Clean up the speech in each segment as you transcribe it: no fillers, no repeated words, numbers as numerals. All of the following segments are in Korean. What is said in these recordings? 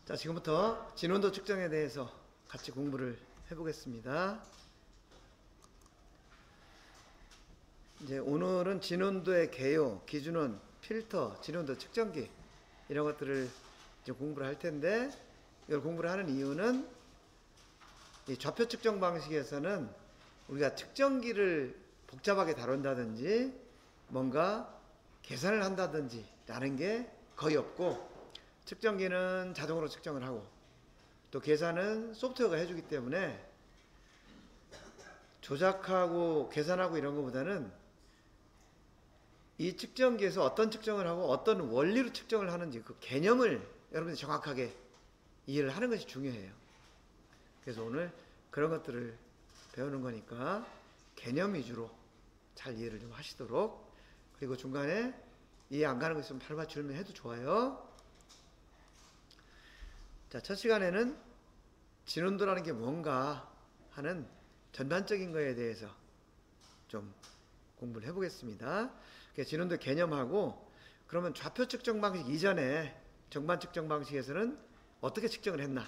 자, 지금부터 진원도 측정에 대해서 같이 공부를 해보겠습니다. 이제 오늘은 진원도의 개요, 기준원, 필터, 진원도 측정기 이런 것들을 이제 공부를 할 텐데, 이걸 공부를 하는 이유는 이 좌표 측정 방식에서는 우리가 측정기를 복잡하게 다룬다든지 뭔가 계산을 한다든지 라는 게 거의 없고, 측정기는 자동으로 측정을 하고 또 계산은 소프트웨어가 해주기 때문에 조작하고 계산하고 이런 것보다는 이 측정기에서 어떤 측정을 하고 어떤 원리로 측정을 하는지 그 개념을 여러분들이 정확하게 이해를 하는 것이 중요해요. 그래서 오늘 그런 것들을 배우는 거니까 개념 위주로 잘 이해를 좀 하시도록, 그리고 중간에 이해 안 가는 거 있으면 바로 질문해도 좋아요. 자, 첫 시간에는 진원도라는 게 뭔가 하는 전반적인 거에 대해서 좀 공부를 해보겠습니다. 진원도 개념하고, 그러면 좌표 측정 방식 이전에 정반 측정 방식에서는 어떻게 측정을 했나,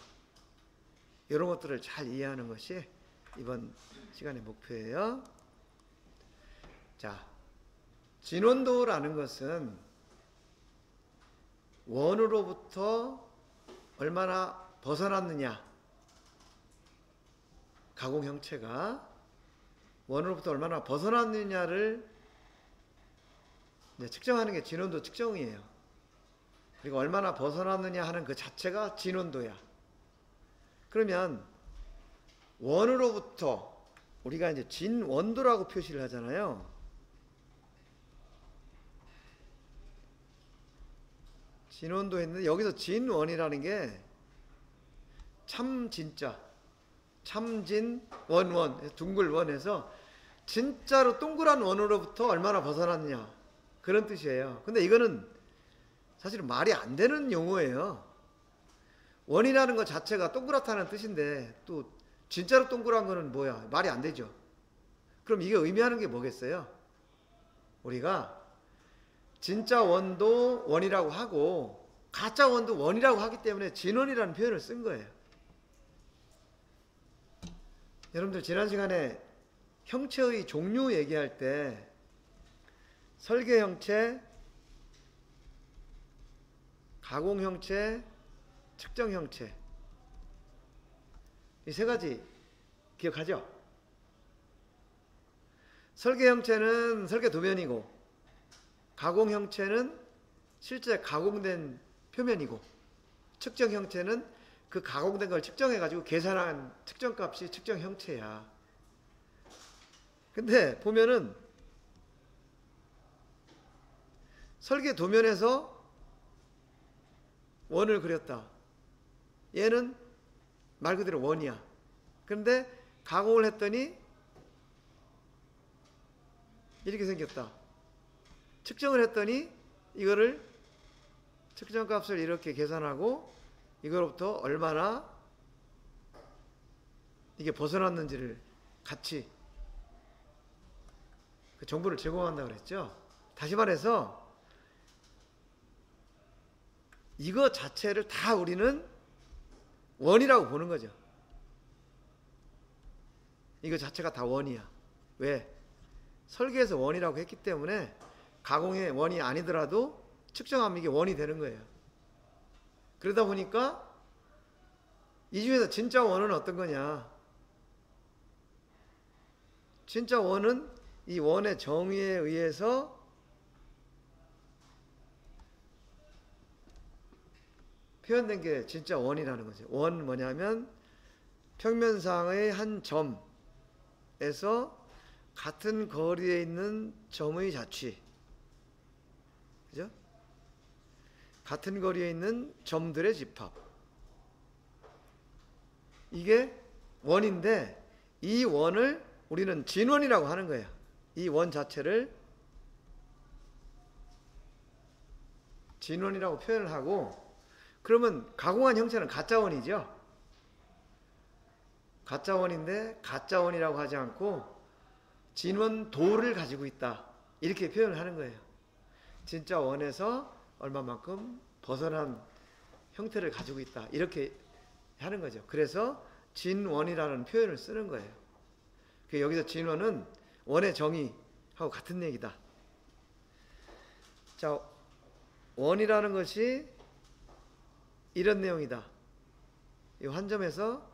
이런 것들을 잘 이해하는 것이 이번 시간의 목표예요. 자, 진원도라는 것은 원으로부터 얼마나 벗어났느냐, 가공 형체가 원으로부터 얼마나 벗어났느냐를 이제 측정하는 게 진원도 측정이에요. 그리고 얼마나 벗어났느냐 하는 그 자체가 진원도야. 그러면 원으로부터 우리가 이제 진원도라고 표시를 하잖아요. 진원도 했는데 여기서 진원이라는 게 참 진짜, 참진 원원, 둥글 원에서 진짜로 동그란 원으로부터 얼마나 벗어났느냐, 그런 뜻이에요. 근데 이거는 사실은 말이 안 되는 용어예요. 원이라는 것 자체가 동그랗다는 뜻인데 또 진짜로 동그란 거는 뭐야, 말이 안 되죠. 그럼 이게 의미하는 게 뭐겠어요? 우리가 진짜 원도 원이라고 하고 가짜 원도 원이라고 하기 때문에 진원이라는 표현을 쓴 거예요. 여러분들 지난 시간에 형체의 종류 얘기할 때 설계 형체, 가공 형체, 측정 형체, 이 세 가지 기억하죠? 설계 형체는 설계 도면이고, 가공 형체는 실제 가공된 표면이고, 측정 형체는 그 가공된 걸 측정해 가지고 계산한 측정값이 측정 형체야. 근데 보면은 설계 도면에서 원을 그렸다, 얘는 말 그대로 원이야. 그런데 가공을 했더니 이렇게 생겼다. 측정을 했더니 이거를 측정값을 이렇게 계산하고 이거로부터 얼마나 이게 벗어났는지를 같이 그 정보를 제공한다고 그랬죠. 다시 말해서 이거 자체를 다 우리는 원이라고 보는 거죠. 이거 자체가 다 원이야. 왜? 설계에서 원이라고 했기 때문에 가공의 원이 아니더라도 측정하면 이게 원이 되는 거예요. 그러다 보니까 이 중에서 진짜 원은 어떤 거냐? 진짜 원은 이 원의 정의에 의해서 표현된 게 진짜 원이라는 거죠. 원 뭐냐면 평면상의 한 점에서 같은 거리에 있는 점의 자취, 그죠? 같은 거리에 있는 점들의 집합, 이게 원인데, 이 원을 우리는 진원이라고 하는 거예요. 이 원 자체를 진원이라고 표현을 하고, 그러면 가공한 형체는 가짜원이죠. 가짜원인데 가짜원이라고 하지 않고 진원도를 가지고 있다, 이렇게 표현을 하는 거예요. 진짜 원에서 얼마만큼 벗어난 형태를 가지고 있다. 이렇게 하는 거죠. 그래서 진원이라는 표현을 쓰는 거예요. 여기서 진원은 원의 정의하고 같은 얘기다. 자, 원이라는 것이 이런 내용이다. 이 한 점에서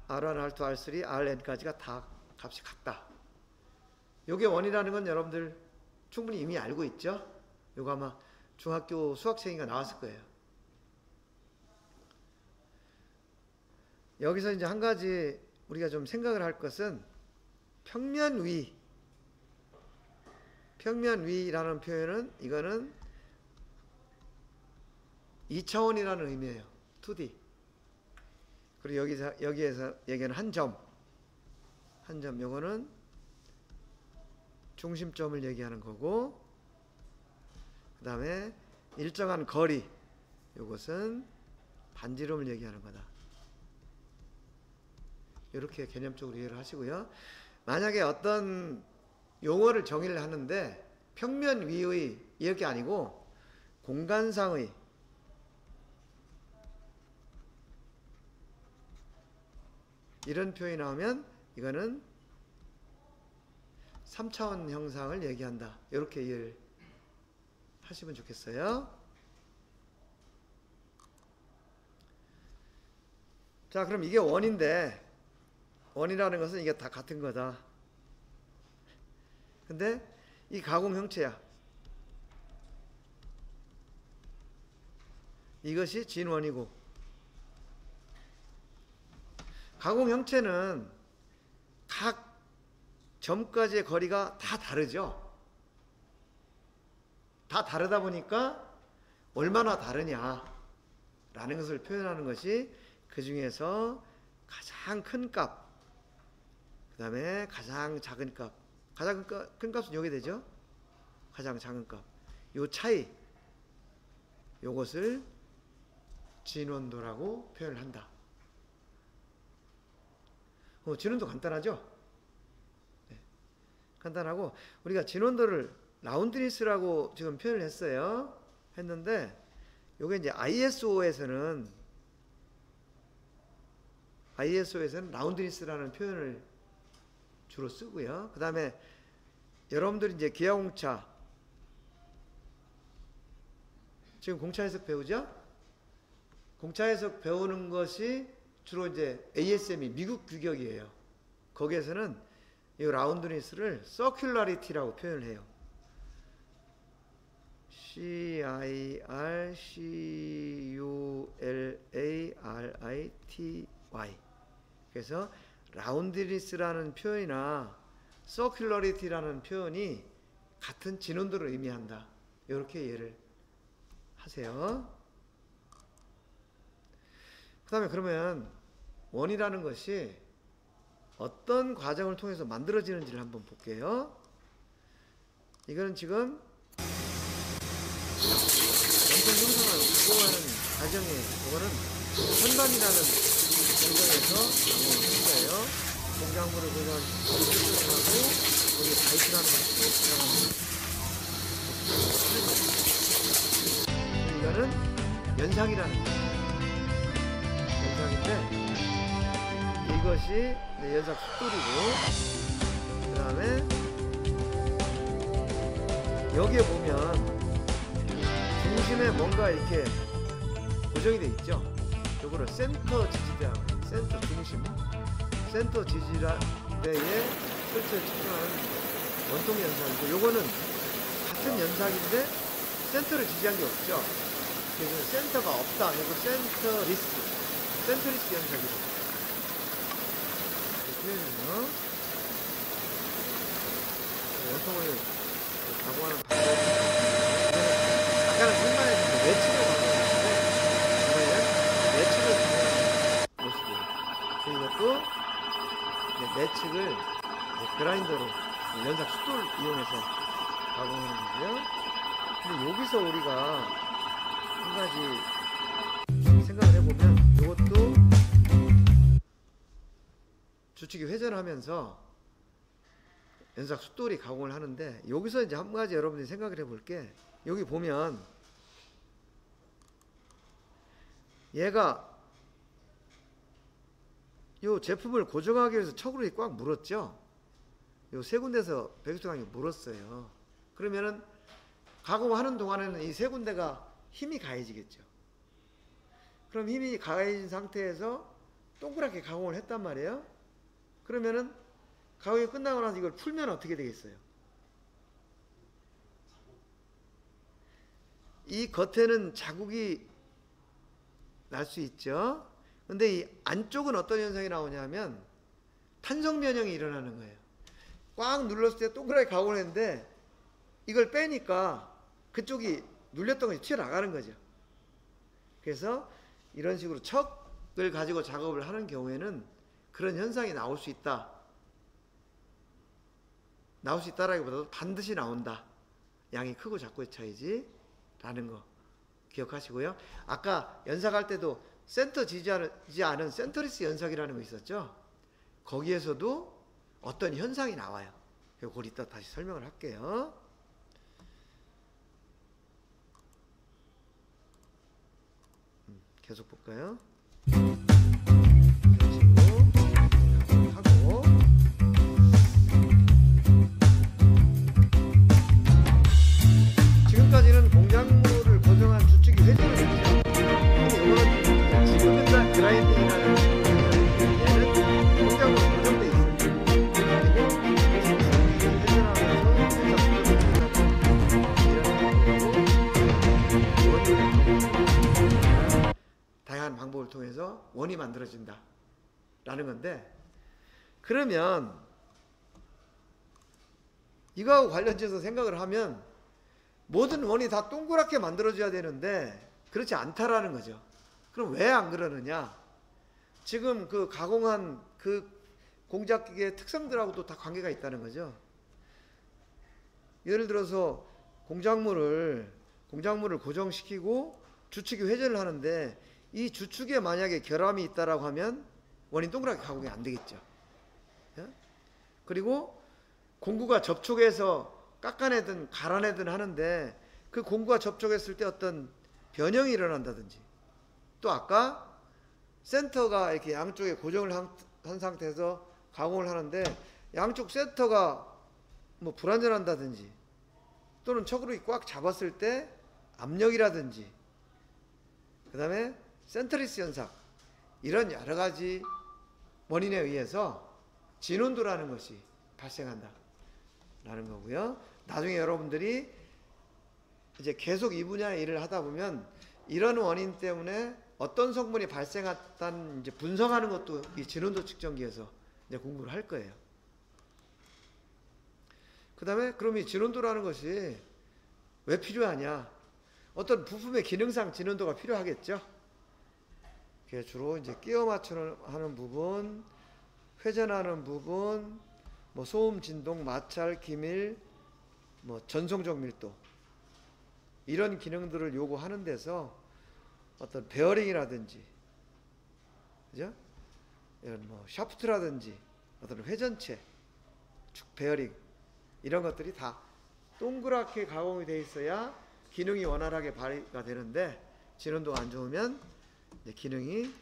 R1, R2, R3, Rn까지가 다 값이 같다. 이게 원이라는 건 여러분들 충분히 이미 알고 있죠? 이거 아마 중학교 수학책인가 나왔을 거예요. 여기서 이제 한 가지 우리가 좀 생각을 할 것은 평면위라는 표현은 이거는 2차원이라는 의미예요. 2D. 그리고 여기에서 얘기하는 한 점, 요거는 중심점을 얘기하는 거고, 그 다음에 일정한 거리, 요것은 반지름을 얘기하는 거다. 이렇게 개념적으로 이해를 하시고요. 만약에 어떤 용어를 정의를 하는데 평면 위의 이렇게 아니고 공간상의, 이런 표현이 나오면 이거는 3차원 형상을 얘기한다. 이렇게 이해를 하시면 좋겠어요. 자, 그럼 이게 원인데, 원이라는 것은 이게 다 같은 거다. 근데 이 가공 형체야. 이것이 진원이고, 가공 형체는 각 점까지의 거리가 다 다르죠. 다 다르다 보니까 얼마나 다르냐라는 것을 표현하는 것이 그 중에서 가장 큰 값, 그 다음에 가장 작은 값, 가장 큰 값은 여기 되죠. 가장 작은 값, 요 차이, 요것을 진원도라고 표현을 한다. 진원도 간단하죠? 네. 간단하고, 우리가 진원도를 라운드니스라고 지금 표현을 했는데, 요게 이제 ISO에서는 라운드니스라는 표현을 주로 쓰고요. 그 다음에 여러분들이 이제 기하공차, 지금 공차 해석 배우죠? 공차 해석 배우는 것이 주로 이제 ASME 미국 규격이에요. 거기에서는 이 라운드니스를 서큘라리티라고 표현을 해요. CIRCULARITY. 그래서 라운드니스라는 표현이나 서큘러리티라는 표현이 같은 진원도를 의미한다. 이렇게 이해를 하세요. 그 다음에 그러면 원이라는 것이 어떤 과정을 통해서 만들어지는지를 한번 볼게요. 이거는 지금 원천 형성을 구성하는 과정에, 이거는 선반이라는 공정에서 나오는 거예요. 공작물을 그냥 하고 여기 바이트라는 것을 구성하는 이거는 연상이라는 거예요. 연상인데 이것이 연상 숫돌이고, 그 다음에 여기에 보면 중심에 뭔가 이렇게 고정이 돼 있죠. 요거를 센터 지지대하고, 센터 지지대에 설치를 측정하는 원통 연상이고, 요거는 같은 연상인데 센터를 지지한 게 없죠. 그래서 센터가 없다. 그래서 센터리스 연상이죠. 표현은요. 원통을 가공하는 방법. 아까는 상반에서 매칭을 가공했는데, 이번에는 매측을 가공하는 모습이에요. 이것도 매측을 그라인더로 연삭 숫돌을 이용해서 가공하는 거고요. 근데 여기서 우리가 한 가지 생각을 해보면, 이것도 주축이 회전하면서 연삭 숫돌이 가공을 하는데, 여기서 이제 한 가지 여러분들이 생각을 해볼 게, 여기 보면 얘가 요 제품을 고정하기 위해서 척으로 꽉 물었죠. 요 세 군데서 백유통강이 물었어요. 그러면은 가공하는 동안에는 이 세 군데가 힘이 가해지겠죠. 그럼 힘이 가해진 상태에서 동그랗게 가공을 했단 말이에요. 그러면은 가공이 끝나고 나서 이걸 풀면 어떻게 되겠어요? 이 겉에는 자국이 날 수 있죠. 근데 이 안쪽은 어떤 현상이 나오냐면 탄성 변형이 일어나는 거예요. 꽉 눌렀을 때 동그랗게 가공을 했는데 이걸 빼니까 그쪽이 눌렸던 것이 튀어나가는 거죠. 그래서 이런 식으로 척을 가지고 작업을 하는 경우에는 그런 현상이 나올 수 있다. 나올 수 있다라기보다도 반드시 나온다. 양이 크고 작고의 차이지 라는 거 기억하시고요. 아까 연삭할 때도 센터지지 않은 센터리스 연삭이라는 거 있었죠. 거기에서도 어떤 현상이 나와요. 그걸 이따 다시 설명을 할게요. 계속 볼까요? 이런 식으로 하고 지금까지는 공작물을 고정한 주축이 회전을 했죠. 이거는 지금은 그라인딩이라는 얘는 공작물로 고정돼 있어요. 다양한 방법을 통해서 원이 만들어진다 라는 건데, 그러면 이거하고 관련해서 생각을 하면 모든 원이 다 동그랗게 만들어져야 되는데 그렇지 않다라는 거죠. 그럼 왜 안 그러느냐? 지금 그 가공한 그 공작기계의 특성들하고도 다 관계가 있다는 거죠. 예를 들어서 공작물을 고정시키고 주축이 회전을 하는데 이 주축에 만약에 결함이 있다라고 하면 원이 동그랗게 가공이 안 되겠죠. 그리고 공구가 접촉해서 깎아내든 갈아내든 하는데 그 공구가 접촉했을 때 어떤 변형이 일어난다든지, 또 아까 센터가 이렇게 양쪽에 고정을 한 상태에서 가공을 하는데 양쪽 센터가 뭐 불완전한다든지, 또는 척으로 꽉 잡았을 때 압력이라든지, 그 다음에 센터리스 현상, 이런 여러 가지 원인에 의해서 진온도라는 것이 발생한다 라는 거고요. 나중에 여러분들이 이제 계속 이 분야의 일을 하다 보면 이런 원인 때문에 어떤 성분이 발생했다는 이제 분석하는 것도 이 진온도 측정기에서 이제 공부를 할 거예요. 그 다음에 그럼 이 진온도라는 것이 왜 필요하냐? 어떤 부품의 기능상 진온도가 필요하겠죠. 그게 주로 이제 끼워 맞추는 부분, 회전하는 부분, 뭐 소음, 진동, 마찰, 기밀, 뭐 전송적 밀도, 이런 기능들을 요구하는 데서 어떤 베어링이라든지, 그죠? 이런 뭐 샤프트라든지 어떤 회전체, 축 베어링, 이런 것들이 다 동그랗게 가공이 돼 있어야 기능이 원활하게 발휘가 되는데, 진원도가 안 좋으면 이제 기능이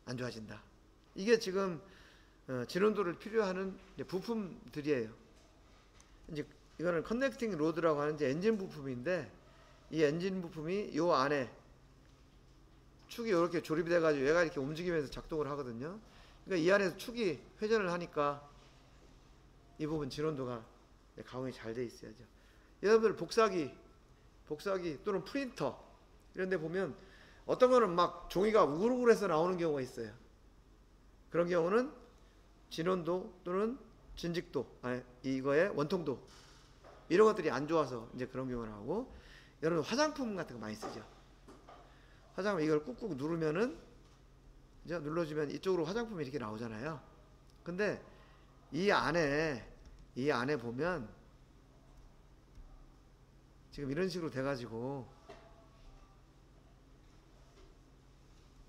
안 좋아진다. 이게 지금 진원도를 필요하는 이제 부품들이에요. 이제 이거는 커넥팅 로드라고 하는 이제 엔진 부품인데, 이 엔진 부품이 요 안에 축이 이렇게 조립이 돼가지고 얘가 이렇게 움직이면서 작동을 하거든요. 그러니까 이 안에서 축이 회전을 하니까 이 부분 진원도가 가공이 잘 돼 있어야죠. 여러분들 복사기 또는 프린터 이런 데 보면 어떤 거는 막 종이가 우글우글해서 나오는 경우가 있어요. 그런 경우는 진원도 또는 진직도, 이거의 원통도, 이런 것들이 안 좋아서 이제 그런 경우가 나오고, 여러분 화장품 같은 거 많이 쓰죠. 화장품 이걸 꾹꾹 누르면은, 이제 눌러주면 이쪽으로 화장품이 이렇게 나오잖아요. 근데 이 안에 보면 지금 이런 식으로 돼가지고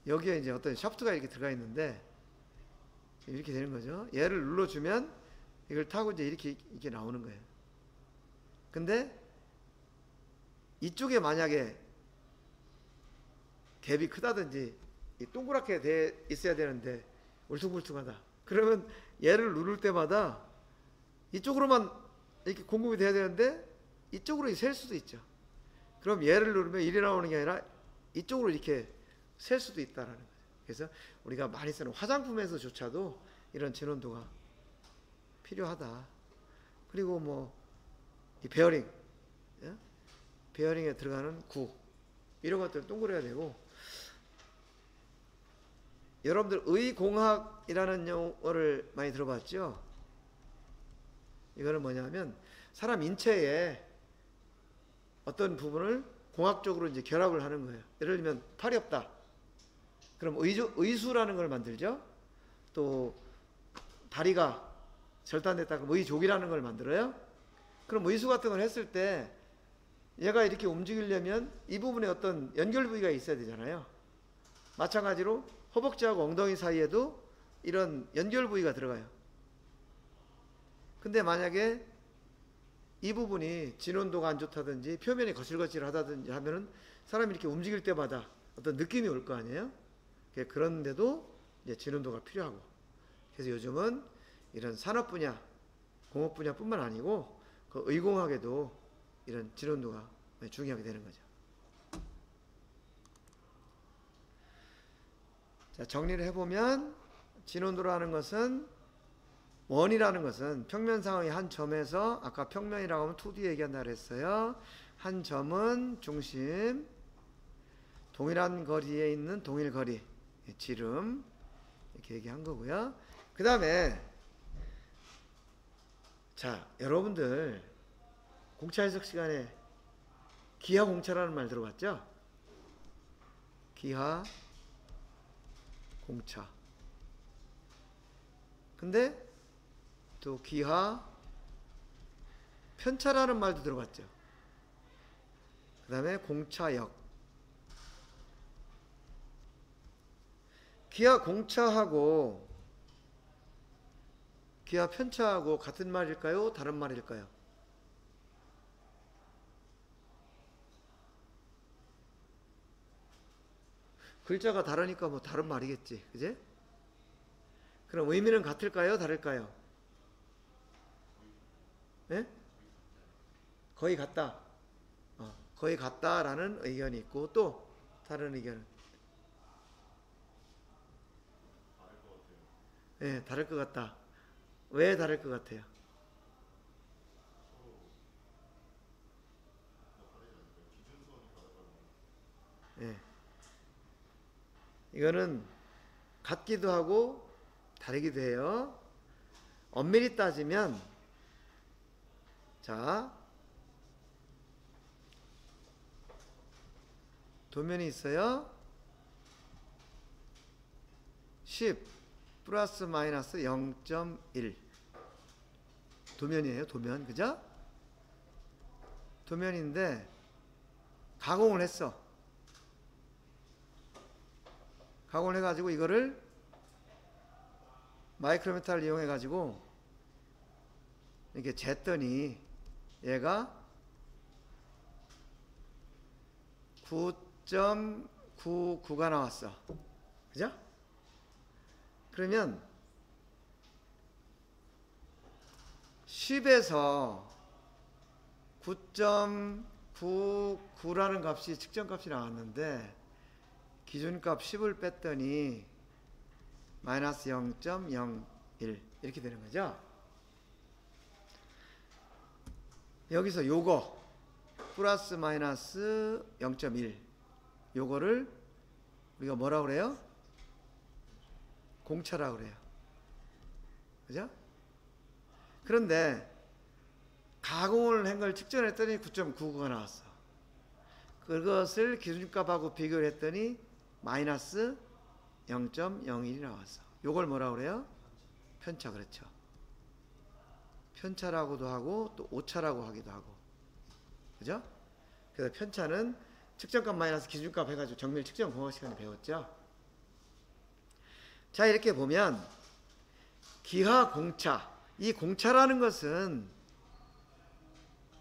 여기에 이제 어떤 샤프트가 이렇게 들어가 있는데 이렇게 되는 거죠. 얘를 눌러주면 이걸 타고 이제 이렇게 나오는 거예요. 근데 이쪽에 만약에 갭이 크다든지 이 동그랗게 돼 있어야 되는데 울퉁불퉁하다. 그러면 얘를 누를 때마다 이쪽으로만 이렇게 공급이 돼야 되는데 이쪽으로 셀 수도 있죠. 그럼 얘를 누르면 이리 나오는 게 아니라 이쪽으로 이렇게 셀 수도 있다라는 거죠. 그래서 우리가 많이 쓰는 화장품에서조차도 이런 진원도가 필요하다. 그리고 뭐 이 베어링, 예? 베어링에 들어가는 구 이런 것들 동그래야 되고, 여러분들 의공학이라는 용어를 많이 들어봤죠? 이거는 뭐냐면 사람 인체에 어떤 부분을 공학적으로 이제 결합을 하는 거예요. 예를 들면 팔이 없다. 그럼 의수라는 걸 만들죠. 또 다리가 절단됐다. 그럼 의족이라는 걸 만들어요. 그럼 의수 같은 걸 했을 때 얘가 이렇게 움직이려면 이 부분에 어떤 연결 부위가 있어야 되잖아요. 마찬가지로 허벅지하고 엉덩이 사이에도 이런 연결 부위가 들어가요. 근데 만약에 이 부분이 진원도가 안 좋다든지 표면이 거칠거칠하다든지 하면은 사람이 이렇게 움직일 때마다 어떤 느낌이 올 거 아니에요? 그런데도 이제 진원도가 필요하고, 그래서 요즘은 이런 산업 분야, 공업 분야뿐만 아니고 그 의공학에도 이런 진원도가 중요하게 되는 거죠. 자, 정리를 해보면 진원도라는 것은, 원이라는 것은 평면 상황의 한 점에서, 아까 평면이라고 하면 2D 얘기한다 그랬어요. 한 점은 중심, 동일한 거리에 있는 동일 거리, 지름, 이렇게 얘기한 거고요. 그 다음에 자, 여러분들 공차 해석 시간에 기하 공차라는 말 들어봤죠? 기하 공차. 근데 또 기하 편차라는 말도 들어봤죠? 그 다음에 공차역. 기하 공차하고 기하 편차하고 같은 말일까요? 다른 말일까요? 글자가 다르니까 뭐 다른 말이겠지, 그제? 그럼 의미는 같을까요? 다를까요? 예? 거의 같다. 거의 같다라는 의견이 있고, 또 다른 의견은? 예, 다를 것 같다. 왜 다를 것 같아요? 예. 이거는 같기도 하고 다르기도 해요. 엄밀히 따지면, 자, 도면이 있어요. 10 플러스 마이너스 0.1 도면이에요. 도면, 그죠? 도면인데 가공을 했어. 가공을 해가지고 이거를 마이크로메타를 이용해가지고 이렇게 쟀더니 얘가 9.99가 나왔어. 그죠? 그러면 10에서 9.99라는 값이 측정값이 나왔는데 기준값 10을 뺐더니 마이너스 0.01 이렇게 되는 거죠. 여기서 요거 플러스 마이너스 0.1 요거를 우리가 뭐라고 그래요? 공차라고 그래요. 그죠? 그런데 가공을 한 걸 측정했더니 9.99가 나왔어. 그것을 기준값하고 비교를 했더니 마이너스 0.01이 나왔어. 요걸 뭐라고 그래요? 편차. 그렇죠. 편차라고도 하고 또 오차라고 하기도 하고. 그죠? 그래서 편차는 측정값 마이너스 기준값 해가지고 정밀 측정 공학 시간에 배웠죠. 자, 이렇게 보면 기하 공차, 이 공차라는 것은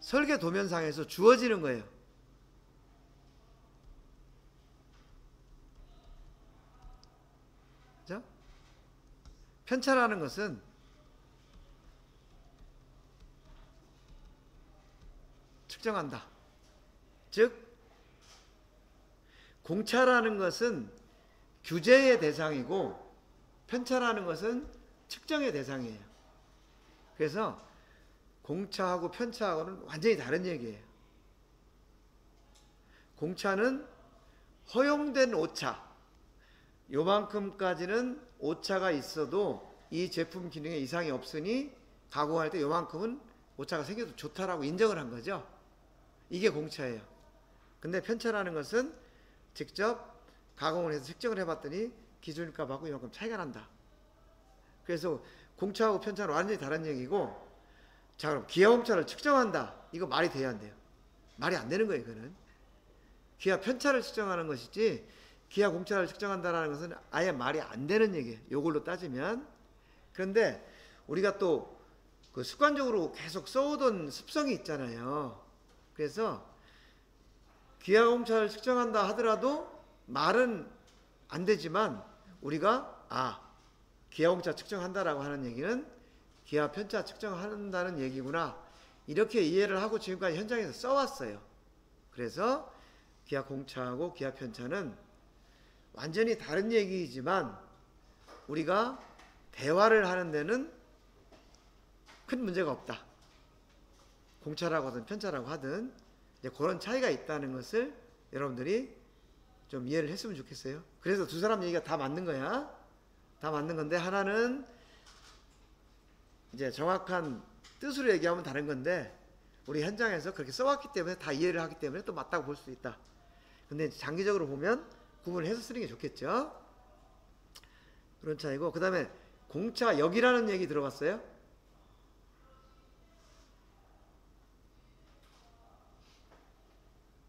설계 도면상에서 주어지는 거예요. 그죠? 편차라는 것은 측정한다. 즉 공차라는 것은 규제의 대상이고 편차라는 것은 측정의 대상이에요. 그래서 공차하고 편차하고는 완전히 다른 얘기예요. 공차는 허용된 오차, 요만큼까지는 오차가 있어도 이 제품 기능에 이상이 없으니 가공할 때 요만큼은 오차가 생겨도 좋다라고 인정을 한 거죠. 이게 공차예요. 근데 편차라는 것은 직접 가공을 해서 측정을 해봤더니 기준값하고 이만큼 차이가 난다. 그래서 공차하고 편차는 완전히 다른 얘기고, 자 그럼 기하 공차를 측정한다. 이거 말이 돼야 안 돼요. 말이 안 되는 거예요. 이거는 기하 편차를 측정하는 것이지 기하 공차를 측정한다는 것은 아예 말이 안 되는 얘기예요. 이걸로 따지면. 그런데 우리가 또 그 습관적으로 계속 써오던 습성이 있잖아요. 그래서 기하 공차를 측정한다 하더라도 말은 안 되지만 우리가 기하 공차 측정한다라고 하는 얘기는 기하 편차 측정한다는 얘기구나, 이렇게 이해를 하고 지금까지 현장에서 써왔어요. 그래서 기하 공차하고 기하 편차는 완전히 다른 얘기이지만 우리가 대화를 하는 데는 큰 문제가 없다. 공차라고 하든 편차라고 하든 이제 그런 차이가 있다는 것을 여러분들이 좀 이해를 했으면 좋겠어요. 그래서 두 사람 얘기가 다 맞는 거야. 다 맞는 건데 하나는 이제 정확한 뜻으로 얘기하면 다른 건데 우리 현장에서 그렇게 써왔기 때문에 다 이해를 하기 때문에 또 맞다고 볼 수 있다. 근데 장기적으로 보면 구분을 해서 쓰는 게 좋겠죠. 그런 차이고, 그 다음에 공차 역이라는 얘기 들어봤어요?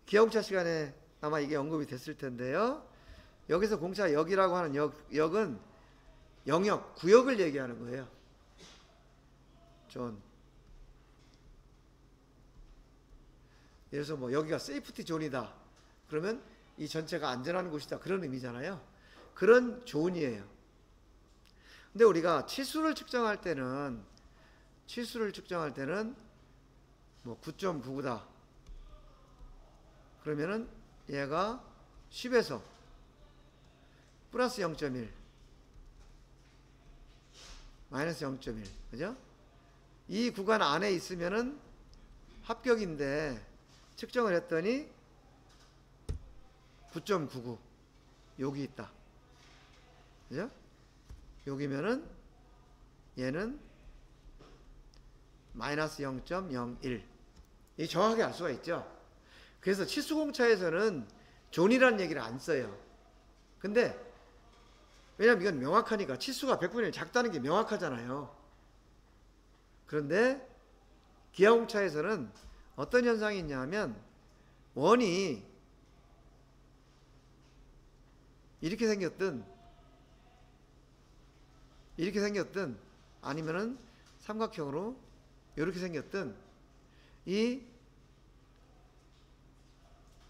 기하공차 시간에 아마 이게 언급이 됐을 텐데요. 여기서 공차 역이라고 하는 역은 영역, 구역을 얘기하는 거예요. 예를 들어서 뭐 여기가 세이프티 존이다. 그러면 이 전체가 안전한 곳이다. 그런 의미잖아요. 그런 존이에요. 근데 우리가 치수를 측정할 때는 뭐 9.99다. 그러면은 얘가 10에서 플러스 0.1, 마이너스 0.1, 그죠? 이 구간 안에 있으면은 합격인데 측정을 했더니 9.99 여기 있다. 그죠? 여기면은 얘는 마이너스 0.01. 이 정확하게 알 수가 있죠. 그래서 치수공차에서는 존이라는 얘기를 안 써요. 근데 왜냐면 이건 명확하니까, 치수가 100분의 1 작다는 게 명확하잖아요. 그런데 기하공차에서는 어떤 현상이 있냐면 원이 이렇게 생겼든 아니면은 삼각형으로 이렇게 생겼든 이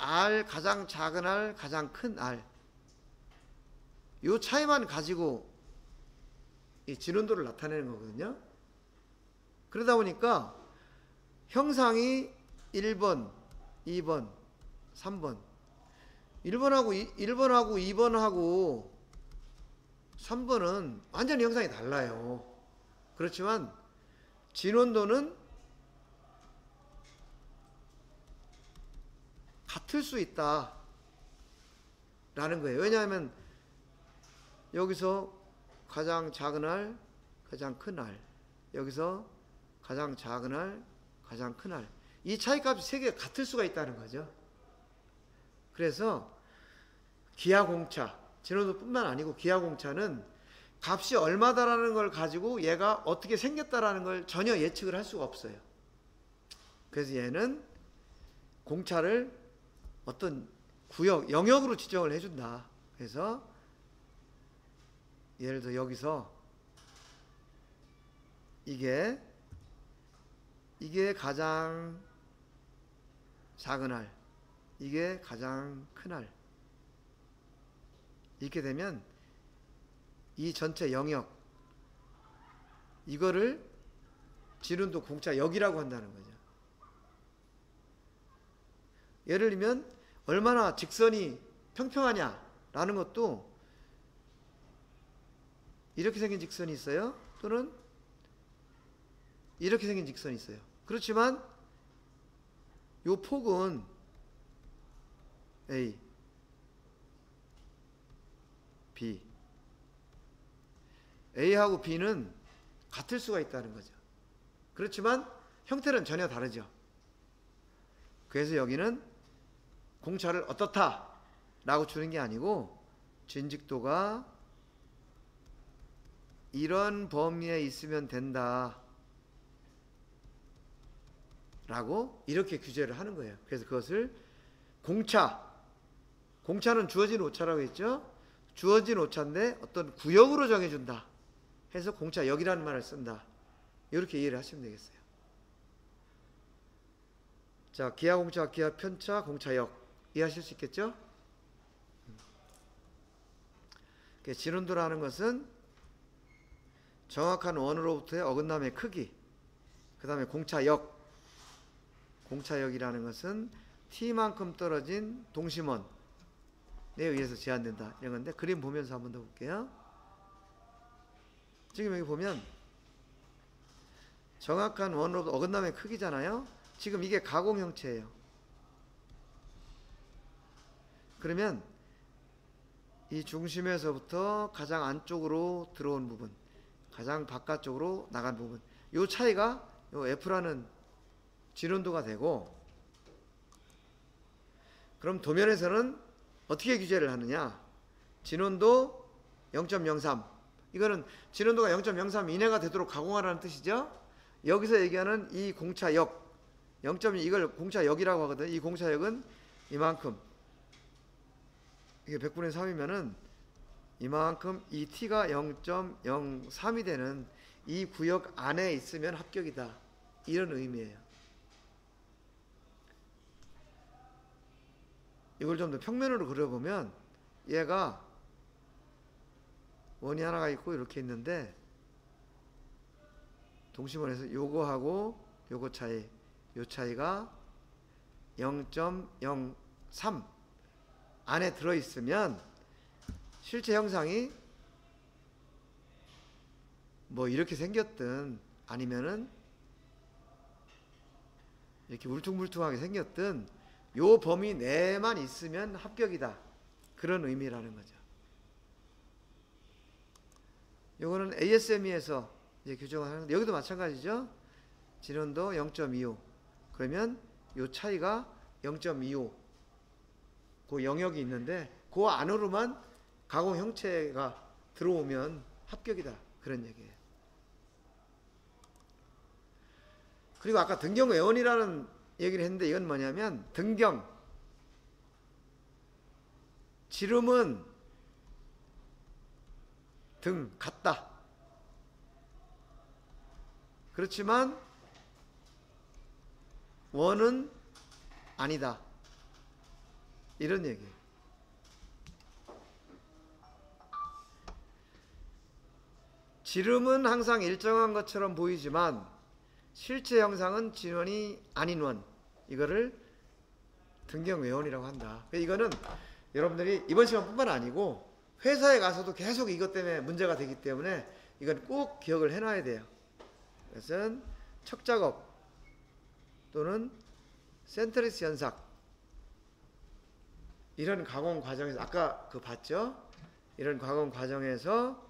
R, 가장 작은 R, 가장 큰 R, 이 차이만 가지고 이 진원도를 나타내는 거거든요. 그러다 보니까 형상이 1번, 2번, 3번, 1번하고 2번하고 3번은 완전히 형상이 달라요. 그렇지만 진원도는 같을 수 있다 라는 거예요. 왜냐하면 여기서 가장 작은 R, 가장 큰 R, 여기서 가장 작은 R, 가장 큰 R, 이 차이값이 세 개가 같을 수가 있다는 거죠. 그래서 기하공차, 진원도뿐만 아니고 기하공차는 값이 얼마다라는 걸 가지고 얘가 어떻게 생겼다라는 걸 전혀 예측을 할 수가 없어요. 그래서 얘는 공차를 어떤 구역, 영역으로 지정을 해준다. 그래서 예를 들어 여기서 이게 가장 작은 R, 이게 가장 큰 R, 이렇게 되면 이 전체 영역, 이거를 진운도 공차역이라고 한다는 거죠. 예를 들면 얼마나 직선이 평평하냐라는 것도 이렇게 생긴 직선이 있어요. 또는 이렇게 생긴 직선이 있어요. 그렇지만 요 폭은 A, B, A하고 B는 같을 수가 있다는 거죠. 그렇지만 형태는 전혀 다르죠. 그래서 여기는 공차를 어떻다 라고 주는 게 아니고 진직도가 이런 범위에 있으면 된다 라고 이렇게 규제를 하는 거예요. 그래서 그것을 공차는 주어진 오차라고 했죠. 주어진 오차인데 어떤 구역으로 정해준다 해서 공차역이라는 말을 쓴다. 이렇게 이해를 하시면 되겠어요. 자, 기하공차, 기하편차, 공차역 이해하실 수 있겠죠? 진운도라는 것은 정확한 원으로부터의 어긋남의 크기, 그 다음에 공차역이라는 것은 t만큼 떨어진 동심원에 의해서 제한된다 이런 건데, 그림 보면서 한번 더 볼게요. 지금 여기 보면 정확한 원으로부터 어긋남의 크기잖아요. 지금 이게 가공 형체예요. 그러면 이 중심에서부터 가장 안쪽으로 들어온 부분, 가장 바깥쪽으로 나간 부분, 이 차이가 요 F라는 진운도가 되고, 그럼 도면에서는 어떻게 규제를 하느냐? 진운도 0.03, 이거는 진운도가 0.03 이내가 되도록 가공하라는 뜻이죠. 여기서 얘기하는 이 공차역 0.2, 이걸 공차역이라고 하거든. 이 공차역은 이만큼, 이게 100분의 3이면은 이만큼, 이 t가 0.03이 되는 이 구역 안에 있으면 합격이다, 이런 의미예요. 이걸 좀 더 평면으로 그려보면 얘가 원이 하나가 있고 이렇게 있는데, 동심원에서 요거하고 요거 차이, 요 차이가 0.03 안에 들어있으면 실제 형상이 뭐 이렇게 생겼든 아니면은 이렇게 울퉁불퉁하게 생겼든 요 범위 내만 있으면 합격이다, 그런 의미라는 거죠. 요거는 ASME에서 이제 규정을 하는데, 여기도 마찬가지죠. 진원도 0.25, 그러면 요 차이가 0.25, 그 영역이 있는데 그 안으로만 가공 형체가 들어오면 합격이다, 그런 얘기예요. 그리고 아까 등경외원이라는 얘기를 했는데, 이건 뭐냐면 등경, 지름은 등 같다, 그렇지만 원은 아니다, 이런 얘기예요. 지름은 항상 일정한 것처럼 보이지만 실제 형상은 진원이 아닌 원, 이거를 등경외원이라고 한다. 이거는 여러분들이 이번 시간뿐만 아니고 회사에 가서도 계속 이것 때문에 문제가 되기 때문에 이건 꼭 기억을 해놔야 돼요. 그것은 척작업 또는 센트리스 연삭, 이런 가공 과정에서, 아까 그 봤죠? 이런 가공 과정에서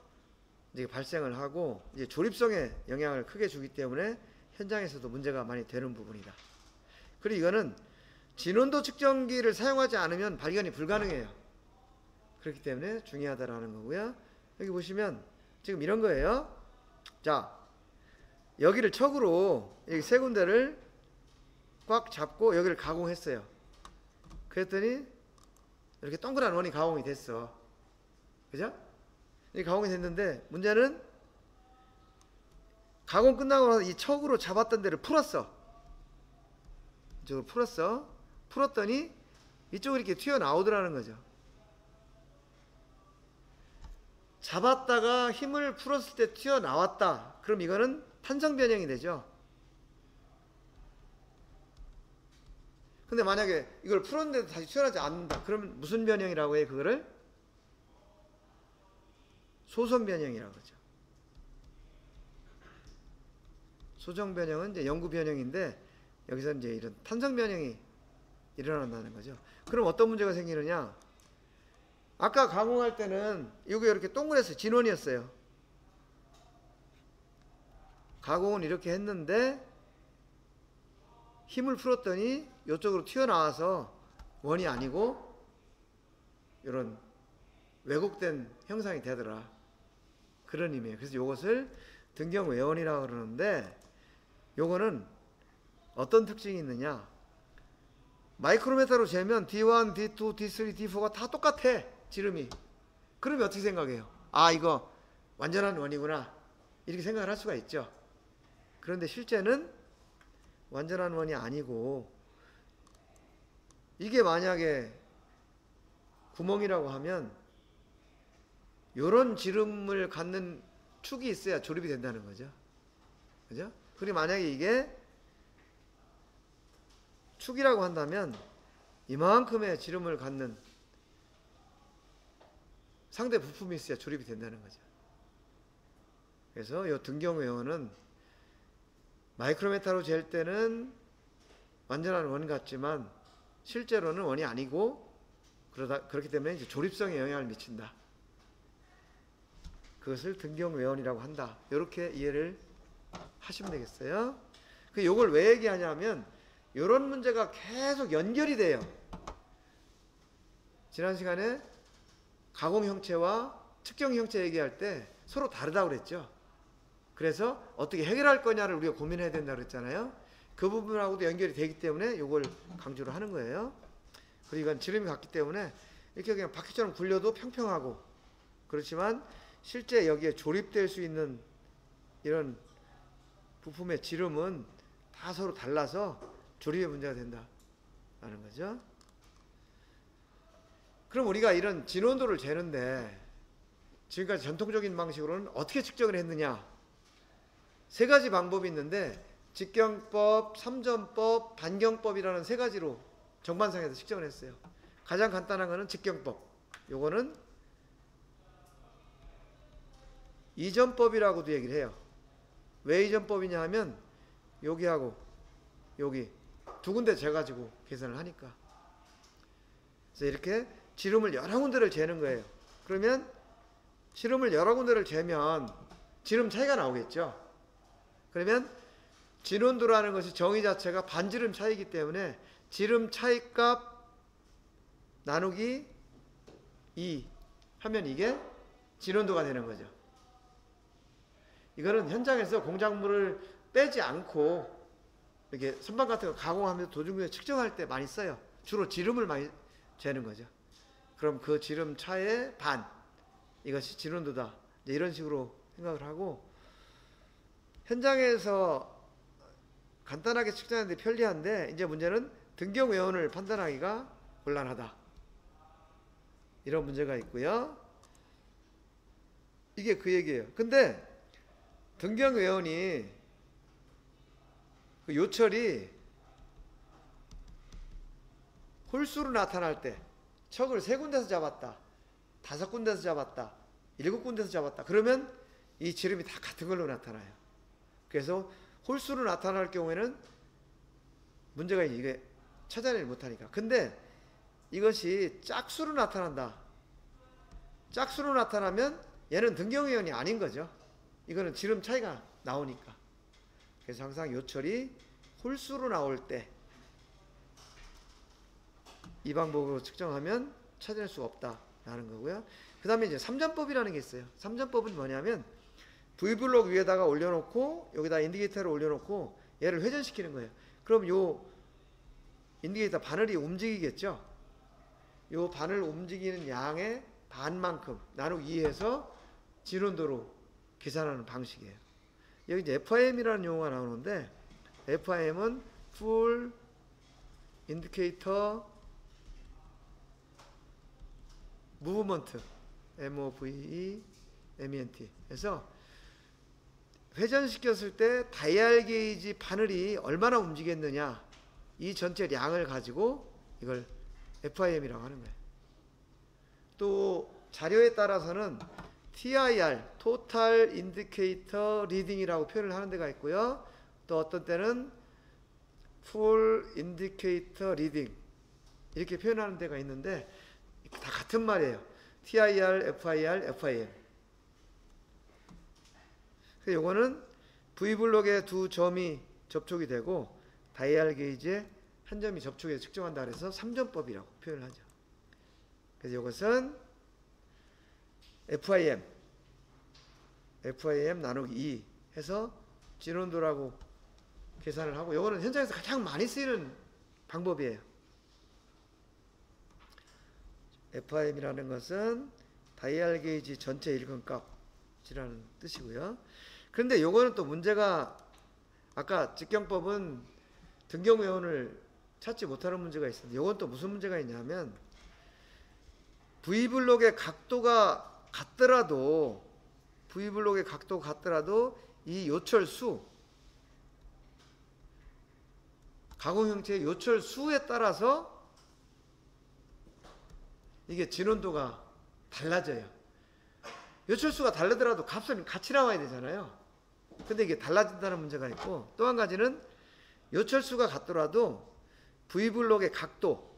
이제 발생을 하고 이제 조립성에 영향을 크게 주기 때문에 현장에서도 문제가 많이 되는 부분이다. 그리고 이거는 진원도 측정기를 사용하지 않으면 발견이 불가능해요. 그렇기 때문에 중요하다라는 거고요. 여기 보시면 지금 이런 거예요. 자, 여기를 척으로 여기 세 군데를 꽉 잡고 여기를 가공했어요. 그랬더니 이렇게 동그란 원이 가공이 됐어. 그죠? 이렇게 가공이 됐는데, 문제는 가공 끝나고 나서 이 척으로 잡았던 데를 풀었어. 이쪽으로 풀었어. 풀었더니 이쪽으로 이렇게 튀어나오더라는 거죠. 잡았다가 힘을 풀었을 때 튀어나왔다. 그럼 이거는 탄성 변형이 되죠. 근데 만약에 이걸 풀었는데도 다시 튀어나오지 않는다. 그러면 무슨 변형이라고 해? 그거를 소선 변형이라고 하죠. 소정 변형은 이제 영구 변형인데 여기서 이제 이런 탄성 변형이 일어난다는 거죠. 그럼 어떤 문제가 생기느냐? 아까 가공할 때는 이게 이렇게 동그랬어요. 진원이었어요. 가공은 이렇게 했는데 힘을 풀었더니 이쪽으로 튀어나와서 원이 아니고 이런 왜곡된 형상이 되더라. 그런 의미예요. 그래서 이것을 등경외원이라고 그러는데 요거는 어떤 특징이 있느냐? 마이크로메타로 재면 D1, D2, D3, D4가 다 똑같아. 지름이. 그러면 어떻게 생각해요? 아, 이거 완전한 원이구나. 이렇게 생각을 할 수가 있죠. 그런데 실제는 완전한 원이 아니고 이게 만약에 구멍이라고 하면 요런 지름을 갖는 축이 있어야 조립이 된다는 거죠. 그죠? 그리고 만약에 이게 축이라고 한다면 이만큼의 지름을 갖는 상대 부품이 있어야 조립이 된다는 거죠. 그래서 이 등경외원은 마이크로메타로 잴 때는 완전한 원 같지만 실제로는 원이 아니고 그렇기 때문에 이제 조립성에 영향을 미친다. 그것을 등경외원이라고 한다. 이렇게 이해를 하시면 되겠어요. 요걸 왜 얘기하냐면 이런 문제가 계속 연결이 돼요. 지난 시간에 가공 형체와 측정 형체 얘기할 때 서로 다르다고 그랬죠. 그래서 어떻게 해결할 거냐를 우리가 고민해야 된다고 그랬잖아요. 그 부분하고도 연결이 되기 때문에 이걸 강조를 하는 거예요. 그리고 이건 지름이 같기 때문에 이렇게 그냥 바퀴처럼 굴려도 평평하고, 그렇지만 실제 여기에 조립될 수 있는 이런 부품의 지름은 다 서로 달라서 조립의 문제가 된다라는 거죠. 그럼 우리가 이런 진원도를 재는데 지금까지 전통적인 방식으로는 어떻게 측정을 했느냐? 세 가지 방법이 있는데 직경법, 삼전법, 반경법이라는 세 가지로 정반상에서 측정을 했어요. 가장 간단한 거는 직경법. 요거는 이전법이라고도 얘기를 해요. 왜 이전법이냐 하면 여기하고 여기 두 군데 재가지고 계산을 하니까. 그래서 이렇게 지름을 여러 군데를 재는 거예요. 그러면 지름을 여러 군데를 재면 지름 차이가 나오겠죠. 그러면 진원도라는 것이 정의 자체가 반지름 차이기 때문에 지름 차이값 나누기 2 하면 이게 진원도가 되는 거죠. 이거는 현장에서 공작물을 빼지 않고 이렇게 선반 같은 거 가공하면서 도중에 측정할 때 많이 써요. 주로 지름을 많이 재는 거죠. 그럼 그 지름 차의 반, 이것이 진원도다. 이런 식으로 생각을 하고, 현장에서 간단하게 측정하는데 편리한데 이제 문제는 등경외원을 판단하기가 곤란하다. 이런 문제가 있고요. 이게 그 얘기예요. 근데 등경외원이 그 요철이 홀수로 나타날 때 척을 3군데서 잡았다, 5군데서 잡았다, 7군데서 잡았다. 그러면 이 지름이 다 같은 걸로 나타나요. 그래서 홀수로 나타날 경우에는 문제가 이게 찾아내지 못하니까. 근데 이것이 짝수로 나타난다. 짝수로 나타나면 얘는 등경외원이 아닌 거죠. 이거는 지름 차이가 나오니까. 그래서 항상 요철이 홀수로 나올 때 이 방법으로 측정하면 찾아낼 수가 없다라는 거고요. 그 다음에 이제 삼전법이라는 게 있어요. 삼전법은 뭐냐면 V블록 위에다가 올려놓고 여기다 인디케이터를 올려놓고 얘를 회전시키는 거예요. 그럼 요 인디케이터 바늘이 움직이겠죠. 요 바늘 움직이는 양의 반만큼 나누기 2해서 진원도로 계산하는 방식이에요. 여기 이제 FIM이라는 용어가 나오는데, FIM은 Full Indicator Movement, MOVE MENT. 그래서 회전시켰을 때 다이얼 게이지 바늘이 얼마나 움직였느냐, 이 전체 량을 가지고 이걸 FIM이라고 하는 거예요. 또 자료에 따라서는 TIR, Total Indicator Reading이라고 표현을 하는 데가 있고요. 또 어떤 때는 Full Indicator Reading 이렇게 표현하는 데가 있는데 다 같은 말이에요. TIR, FIR, FIM. 요거는 V블록에 두 점이 접촉이 되고 다이얼 게이지에 한 점이 접촉해서 측정한다 그래서 3점법이라고 표현을 하죠. 그래서 이것은 FIM 나누기 2 해서 진원도라고 계산을 하고, 이거는 현장에서 가장 많이 쓰이는 방법이에요. FIM이라는 것은 다이얼 게이지 전체 일근값이라는 뜻이고요. 그런데 요거는 또 문제가, 아까 직경법은 등경회원을 찾지 못하는 문제가 있었는데, 요건 또 무슨 문제가 있냐면 V블록의 각도가 같더라도 이 요철수, 가공 형태의 요철수에 따라서 이게 진원도가 달라져요. 요철수가 다르더라도 값은 같이 나와야 되잖아요. 근데 이게 달라진다는 문제가 있고, 또 한 가지는 요철수가 같더라도 V블록의 각도,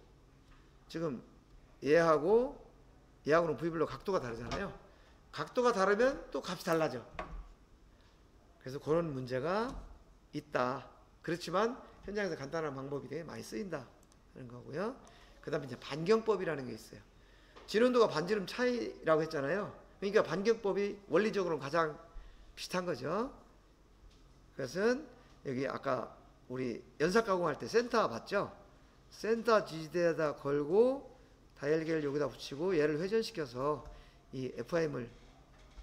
지금 얘하고는 V블록 각도가 다르잖아요. 각도가 다르면 또 값이 달라져. 그래서 그런 문제가 있다. 그렇지만 현장에서 간단한 방법이 되게 많이 쓰인다 하는 거고요. 그 다음에 이제 반경법이라는 게 있어요. 진원도가 반지름 차이라고 했잖아요. 그러니까 반경법이 원리적으로는 가장 비슷한 거죠. 그것은 여기 아까 우리 연삭 가공할 때 센터 봤죠? 센터 지지대에다 걸고 다이얼계를 여기다 붙이고 얘를 회전시켜서 이 FIM을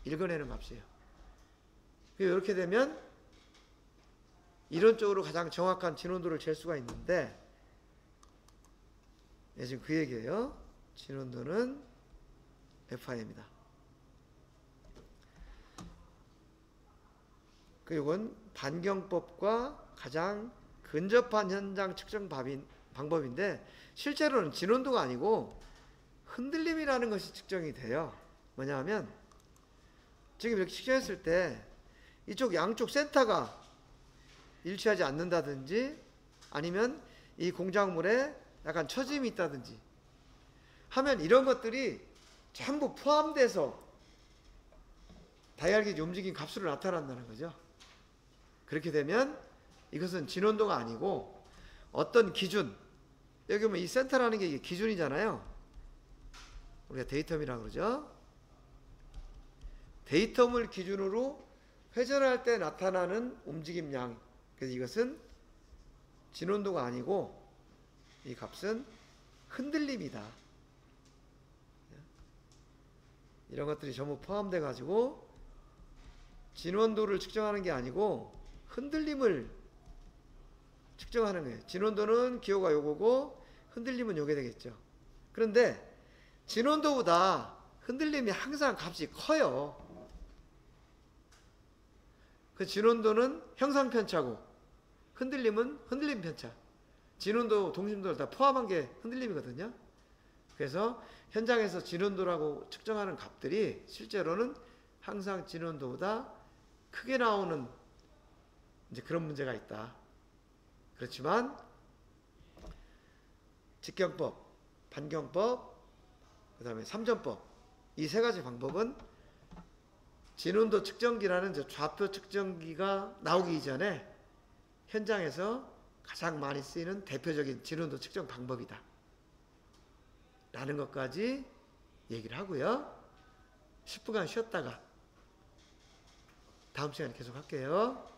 읽어내는 값이에요. 이렇게 되면 이론적으로 가장 정확한 진원도를 잴 수가 있는데, 지금 그 얘기예요. 진원도는 FIM이다. 이건 반경법과 가장 근접한 현장 측정 방법인데, 실제로는 진원도가 아니고 흔들림이라는 것이 측정이 돼요. 뭐냐면 지금 이렇게 측정했을 때 이쪽 양쪽 센터가 일치하지 않는다든지, 아니면 이 공작물에 약간 처짐이 있다든지 하면 이런 것들이 전부 포함돼서 다이얼 게이지 움직임 값으로 나타난다는 거죠. 그렇게 되면 이것은 진원도가 아니고 어떤 기준, 여기 보면 이 센터라는 게 이게 기준이잖아요. 우리가 데이텀이라고 그러죠. 데이텀을 기준으로 회전할 때 나타나는 움직임량. 그래서 이것은 진원도가 아니고 이 값은 흔들림이다. 이런 것들이 전부 포함돼 가지고 진원도를 측정하는 게 아니고 흔들림을 측정하는 거예요. 진원도는 기호가 요거고 흔들림은 요게 되겠죠. 그런데 진원도보다 흔들림이 항상 값이 커요. 그 진원도는 형상 편차고 흔들림은 흔들림 편차. 진원도, 동심도를 다 포함한 게 흔들림이거든요. 그래서 현장에서 진원도라고 측정하는 값들이 실제로는 항상 진원도보다 크게 나오는 이제 그런 문제가 있다. 그렇지만 직경법, 반경법, 그 다음에 3점법, 이 세 가지 방법은 진원도 측정기라는 좌표 측정기가 나오기 이전에 현장에서 가장 많이 쓰이는 대표적인 진원도 측정 방법이다 라는 것까지 얘기를 하고요. 10분간 쉬었다가 다음 시간에 계속 할게요.